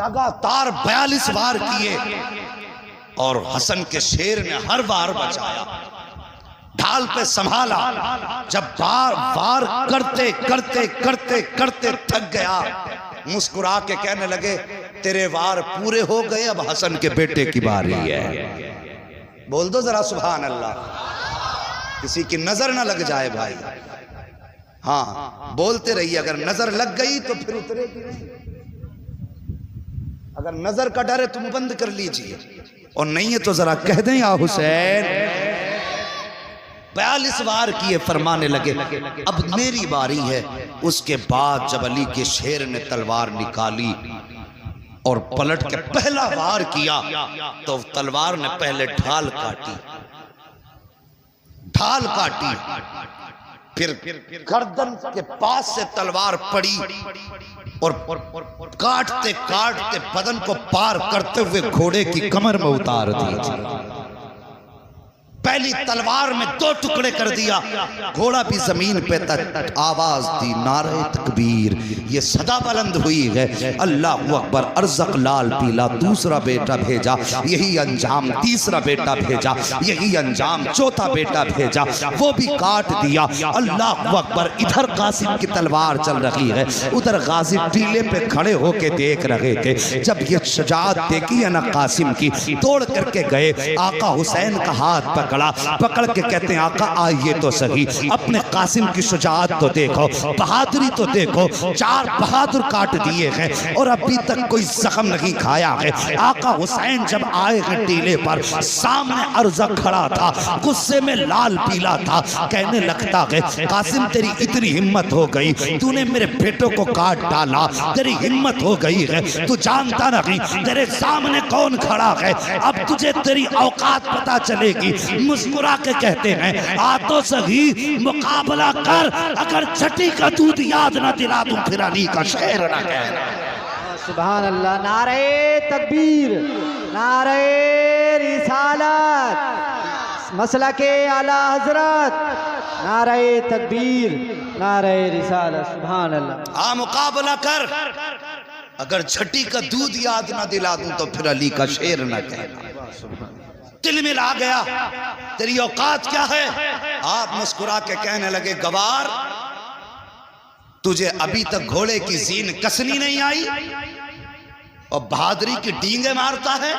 لگاتار 42 وار کیے اور حسن کے شیر نے ہر وار بچایا، ڈھال پہ سنبھالا۔ جب وار کرتے کرتے کرتے کرتے تھک گیا، مسکرا کے کہنے لگے تیرے وار پورے ہو گئے، اب حسن کے بیٹے کی باری ہے۔ بول دو ذرا سبحان اللہ، کسی کی نظر نہ لگ جائے بھائی، ہاں بولتے رہیے، اگر نظر لگ گئی تو پھر اترے گی نہیں، اگر نظر کا ڈر ہے تم بند کر لیجئے، اور نہیں ہے تو ذرا کہہ دیں یا حسین۔ 42 وار کیے، فرمانے لگے اب میری باری ہے۔ اس کے بعد جب علی کے شیر نے تلوار نکالی اور پلٹ کے پہلا وار کیا تو تلوار نے پہلے ڈھال کاٹی، پھر گردن کے پاس سے تلوار پڑی اور کاٹتے کاٹتے بدن کو پار کرتے ہوئے گھوڑے کی کمر میں اتار دی۔ پہلی تلوار میں 2 ٹکڑے کر دیا، گھوڑا بھی زمین پہ آواز دی نعرہ تکبیر، یہ صدا بلند ہوئی ہے، اللہ اکبر۔ ارزق لال پیلا دوسرا بیٹا بھیجا، یہی انجام تیسرا بیٹا بھیجا، یہی انجام چوتھا بیٹا بھیجا، وہ بھی کاٹ دیا، اللہ اکبر۔ ادھر قاسم کی تلوار چل رہی ہے، ادھر غازی ٹیلے پہ کھڑے ہو کے دیکھ رہے تھے۔ جب یہ شجاعت دیکھی ہے نا قاسم کی، توڑ کر کے گئے، آقا حسین کا ہاتھ پکڑ کے کہتے ہیں آقا آئیے تو صحیح، اپنے قاسم کی شجاعت تو دیکھو، بہادری تو دیکھو، 4 بہادر کاٹ دیے ہیں اور ابھی تک کوئی زخم نہیں کھایا ہے۔ آقا حسین جب آئے ہیں ٹیلے پر، سامنے ارزق کھڑا تھا، غصے میں لال پیلا تھا، کہنے لگتا ہے قاسم تیری اتنی ہمت ہو گئی، تو نے میرے بیٹوں کو کاٹ ڈالا، تیری ہمت ہو گئی ہے، تو جانتا نہیں تیرے سامنے کون کھڑا ہے، اب تجھے تیری اوقات پتا چلے گی۔ مسکرا کے کہتے ہیں آ تو صحیح مقابلہ کر، اگر چھٹی کا دودھ یاد نہ دلا دوں پھر علی کا شعر نہ کہنا۔ سبحان اللہ، نعرہ تکبیر، نعرہ رسالت، مسلک اعلی حضرت، نعرہ تکبیر، نعرہ رسالت، سبحان اللہ۔ آ مقابلہ کر، اگر چھٹی کا دودھ یاد نہ دلا دوں تو پھر علی کا شعر نہ کہنا۔ دل میں لا گیا تیری اوقات کیا ہے؟ آپ مسکرا کے کہنے لگے گوار تجھے ابھی تک گھوڑے کی زین کسنی نہیں آئی اور بہادری کی ڈینگیں مارتا ہے؟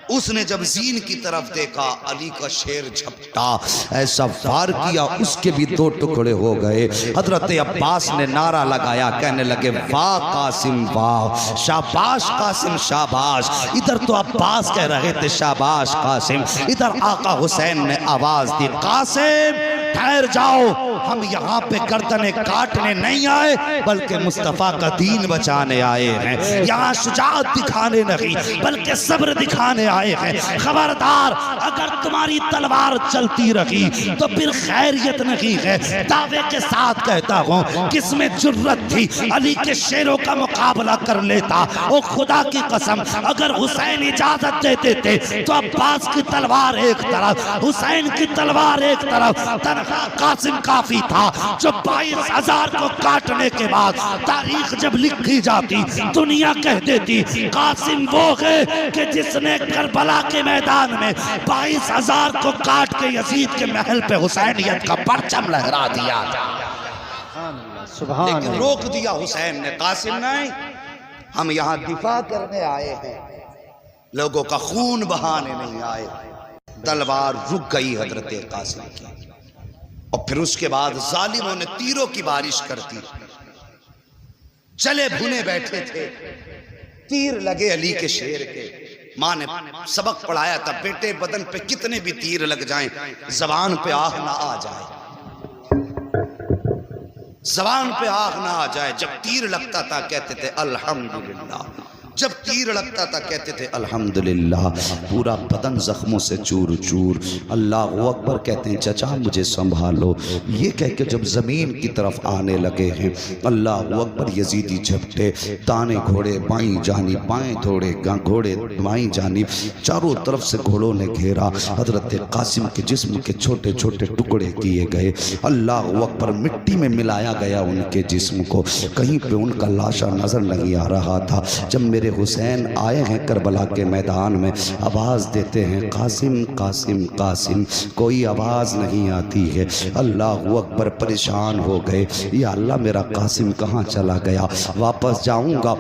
اس نے جب زین کی طرف دیکھا، علی کا شیر جھپٹا، ایسا وار کیا اس کے بھی 2 ٹکڑے ہو گئے۔ حضرت عباس نے نعرہ لگایا، کہنے لگے واہ قاسم واہ، شاباش قاسم شاباش۔ ادھر تو عباس کہہ رہے تھے شاباش قاسم، ادھر آقا حسین نے آواز دی قاسم ٹھہر جاؤ، ہم یہاں پہ گردنیں کاٹنے نہیں آئے بلکہ مصطفیٰ کا دین بچانے آئے ہیں، یہاں شجاعت دکھانے نہیں بلکہ صبر دکھانے آئے ہیں۔ خبردار اگر تمہاری تلوار چلتی رہی تو پھر خیریت نہیں ہے۔ دعوے کے ساتھ کہتا ہوں کس میں جرت تھی علی کے شیروں کا مقابلہ کر لیتا، او خدا کی قسم اگر حسین اجازت دیتے تھے تو عباس کی تلوار ایک طرف، حسین کی تلوار ایک طرف، تنہا قاسم کافی تھا جو 22,000 کو کاٹنے کے بعد تاریخ جب لکھی جاتی دنیا کہہ دیتی قاسم وہ ہے کہ جس نے کربلا کے میدان میں 22,000 کو کاٹ کے یزید کے محل پہ حسینیت کا پرچم لہرا دیا، لیکن روک دیا حسین نے۔ قاسم نہیں، ہم یہاں دفاع کرنے آئے ہیں، لوگوں کا خون بہانے نہیں آئے۔ تلوار رک گئی حضرت قاسم کی، اور پھر اس کے بعد ظالموں نے تیروں کی بارش کر دی، جلے بھنے بیٹھے تھے، تیر لگے علی کے شیر کے۔ ماں نے سبق پڑھایا تھا بیٹے بدن پہ کتنے بھی تیر لگ جائیں زبان پہ آہ نہ آ جائے، زبان پہ آہ نہ آ جائے۔ جب تیر لگتا تھا کہتے تھے الحمدللہ، جب تیر لگتا تھا کہتے تھے الحمدللہ، پورا بدن زخموں سے چور چور۔ اللہ اکبر کہتے ہیں چچا مجھے سنبھالو، یہ کہہ کے جب زمین کی طرف آنے لگے ہیں اللہ اکبر یزیدی جھپٹے، دانے گھوڑے بائیں جانب، بائیں گھوڑے بائیں جانب، چاروں طرف سے گھوڑوں نے گھیرا۔ حضرت قاسم کے جسم کے چھوٹے چھوٹے ٹکڑے کیے گئے، اللہ اکبر مٹی میں ملایا گیا ان کے جسم کو، کہیں پہ ان کا لاشا نظر نہیں آ رہا تھا۔ جب میرے میرے حسین آئے ہیں کربلا کے میدان میں، آواز دیتے ہیں قاسم قاسم قاسم، کوئی آواز نہیں آتی ہے۔ اللہ اکبر، پریشان ہو گئے، یا اللہ میرا قاسم کہاں چلا گیا؟ واپس جاؤں گا،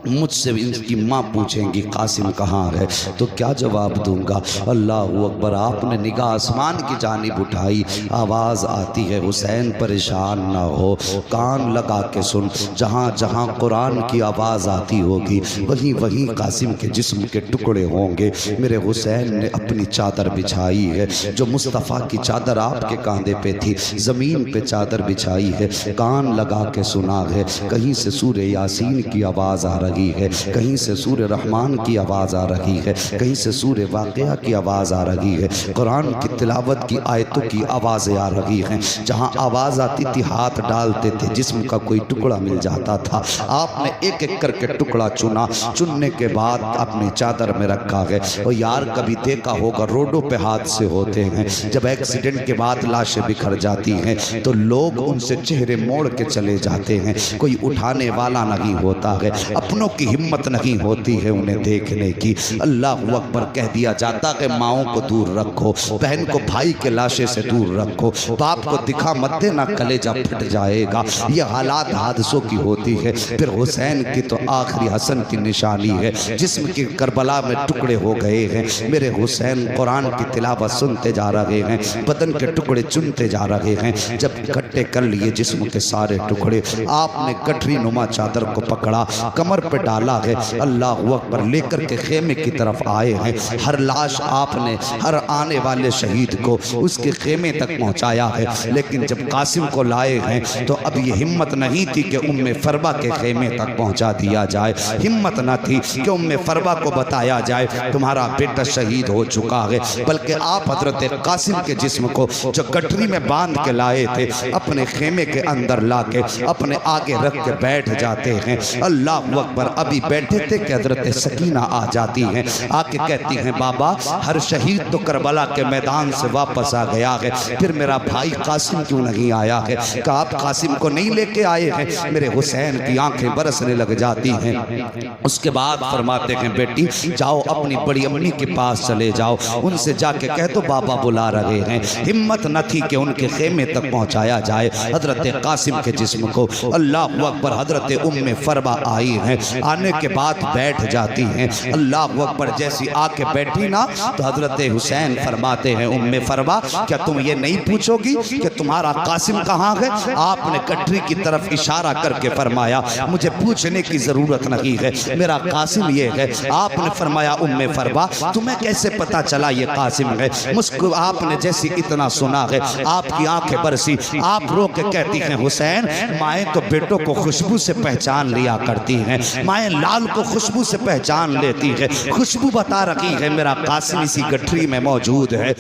مجھ سے ان کی ماں پوچھیں گی قاسم کہاں ہے تو کیا جواب دوں گا؟ اللہ اکبر، آپ نے نگاہ آسمان کی جانب اٹھائی، آواز آتی ہے حسین پریشان نہ ہو، کان لگا کے سن، جہاں جہاں قرآن کی آواز آتی ہوگی وہیں وہیں قاسم کے جسم کے ٹکڑے ہوں گے۔ میرے حسین نے اپنی چادر بچھائی ہے، جو مصطفیٰ کی چادر آپ کے کاندھے پہ تھی، زمین پہ چادر بچھائی ہے، کان لگا کے سنا ہے۔ کہیں سے سورہ یاسین کی آواز آ رہی ہے، کہیں سے سورہ رحمان کی آواز آ رہی ہے، کہیں سے سورہ واقعہ کی آواز آ رہی ہے، قرآن کی تلاوت کی آیتوں کی آوازیں آ رہی ہیں۔ جہاں آواز آتی تھی ہاتھ ڈالتے تھے، جسم کا کوئی ٹکڑا مل جاتا تھا۔ آپ نے ایک ایک کر کے ٹکڑا چنا، چننے کے بعد اپنی چادر میں رکھا ہے۔ اور یار کبھی دیکھا ہوگا روڈوں پہ حادثے ہوتے ہیں، جب ایکسیڈنٹ کے بعد لاشیں بکھر جاتی ہیں تو لوگ ان سے چہرے موڑ کے چلے جاتے ہیں، کوئی اٹھانے والا نہیں ہوتا ہے، اپنوں کی ہمت نہیں ہوتی ہے انہیں دیکھنے کی۔ اللہ اکبر، کہہ دیا جاتا کہ ماؤں کو دور رکھو، بہن کو بھائی کے لاشے سے دور رکھو، باپ کو دکھا مت دینا کلیجہ پھٹ جائے گا۔ یہ حالات حادثوں کی ہوتی ہے۔ پھر حسین کی تو آخری حسن کی نشانی ہے، جسم کی کربلا میں ٹکڑے ہو گئے ہیں۔ میرے حسین قرآن کی تلاوت سنتے جا رہے ہیں، بدن کے ٹکڑے چنتے جا رہے ہیں۔ جب اکٹھے کر لیے جسم کے سارے ٹکڑے، آپ نے گٹھری نما چادر کو پکڑا، کمر پہ ڈالا ہے، اللہ اکبر، لے کر کے خیمے کی طرف آئے ہیں۔ ہر لاش آپ نے ہر آنے والے شہید کو اس کے خیمے تک پہنچایا ہے، لیکن جب قاسم کو لائے ہیں تو اب یہ ہمت نہیں تھی کہ ام فربا کے خیمے تک پہنچا دیا جائے، ہمت نہ تھی کہ ام فربا کو بتایا جائے تمہارا بیٹا شہید ہو چکا ہے، بلکہ آپ حضرت قاسم کے جسم کو جو گٹھری میں باندھ کے لائے تھے اپنے خیمے کے اندر لا کے اپنے آگے رکھ کے بیٹھ جاتے ہیں۔ اللہ اکبر، ابھی بیٹھے تھے کہ حضرت سکینہ آ جاتی ہیں، آ کے کہتی ہیں بابا ہر شہید تو کربلا کے میدان سے واپس آ گیا ہے، پھر میرا بھائی قاسم کیوں نہیں آیا ہے؟ کہ آپ قاسم کو نہیں لے کے آئے ہیں؟ میرے حسین کی آنکھیں برسنے لگ جاتی ہیں۔ اس کے بعد فرماتے ہیں بیٹی جاؤ اپنی بڑی امی کے پاس چلے جاؤ، ان سے جا کے کہہ دو بابا بلا رہے ہیں۔ ہمت نہ تھی کہ ان کے خیمے تک پہنچایا جائے حضرت قاسم کے جسم کو۔ اللہ اکبر، حضرت ام فربا آئی ہیں، آنے کے بعد بیٹھ جاتی ہیں۔ اللہ اکبر، جیسی آ کے بیٹھی نا تو حضرت حسین فرماتے ہیں ام فربا کیا تم یہ نہیں پوچھو گی کہ تمہارا قاسم کہاں ہے؟ آپ نے گٹھری کی طرف اشارہ کر کے فرمایا مجھے پوچھنے کی ضرورت نہیں ہے، میرا قاسم یہ ہے۔ آپ نے فرمایا ام فربا تمہیں کیسے پتا چلا یہ قاسم ہے؟ آپ نے جیسی اتنا سنا ہے آپ کی آنکھیں برسی، آپ رو کے کہتی ہیں حسین مائیں تو بیٹوں کو خوشبو سے پہچان لیا کرتی ہیں، مائیں لال کو خوشبو سے پہچان لیتی ہے، خوشبو بتا رہی ہے میرا قاسم اسی گٹھری میں موجود ہے۔